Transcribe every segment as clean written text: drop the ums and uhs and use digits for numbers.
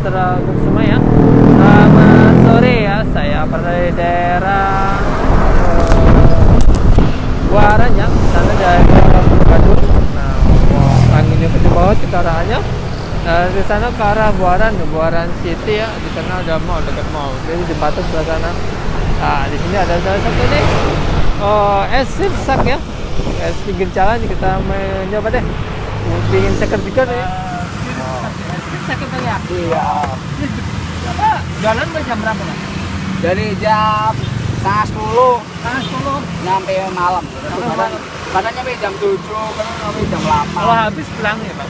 sejahtera untuk semua ya. Selamat sore ya, saya dari daerah Buaran ya, sana daerah Badung. Nah, anginnya ke bawah kita arahnya. Di sana ke arah Buaran City ya, di sana ada mall, dekat mall. Jadi jembatan sebelah sana. Nah, di sini ada salah satu nih es sirsak ya, es pinggir jalan. Kita mencoba deh, bikin seker juga nih. Sakit ya? Iya. Jalan jam berapa Mas? Dari jam setengah 10 nyampe malam. Kadang nyampe jam 7, kadang nyampe jam 8. Kalau habis pulang ya Pak?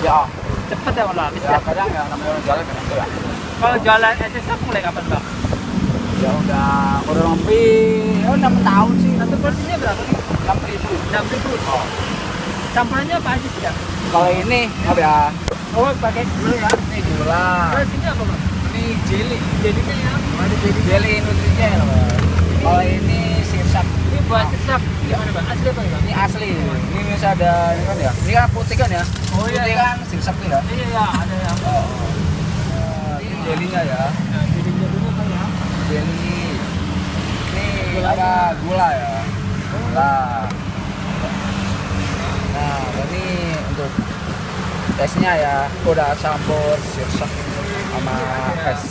Ya, Cepet ya kalau habis ya ya? kadang ya namanya orang jalan kadang enggak. Kalau jualan es sirsak mulai kapan Pak? Ya udah kurang lebih 6 tahun sih. Satu porsinya berapa nih? 6.000. 6.000. Oh. Campurannya apa aja sih ya? Kalau ini apa ya? Oh, pakai gula ya? Ini gula. Terus ini apa Mas? Ini jelly. Jadinya ya? Ada jelly nutrisinya namanya. Kalau ini sirsak. Ini buat sirsak. Gimana Pak? Asli apa ya? Ini asli. Ini bisa ada ini kan ya. Ini kan putih kan ya. Oh iya. Putih kan sirsak tuh ya. Iya ya, ada ya. Ini jelinya ya. Nah, jadinya dulu Pak ya. Jelly. Ini apa? Gula ya. Gula. Nah, ini untuk esnya ya. Udah campur sirsak sama es.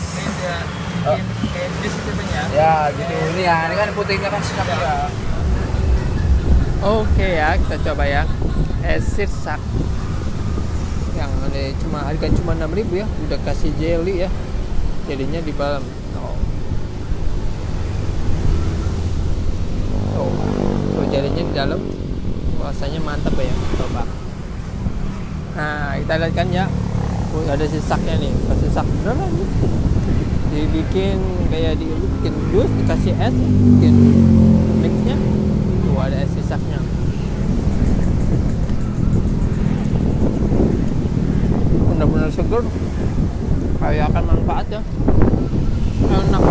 Ya, gitu. Ini ya. Ini kan putihnya kan sirsak ya. Oke ya, kita coba ya. Es sirsak. Yang ada harga cuma 6.000 ya. Udah kasih jelly ya. Jelinya di dalam. Oh, jelinya di dalam. Rasanya mantap ya. Coba. Nah, kita lihat kan ya. Oh, ada sirsaknya nih. Sirsak beneran nih. Dibikin kayak bikin jus, dikasih es, bikin mixnya. Tuh ada es sirsaknya. Benar-benar seger, kayak akan manfaat ya, enak.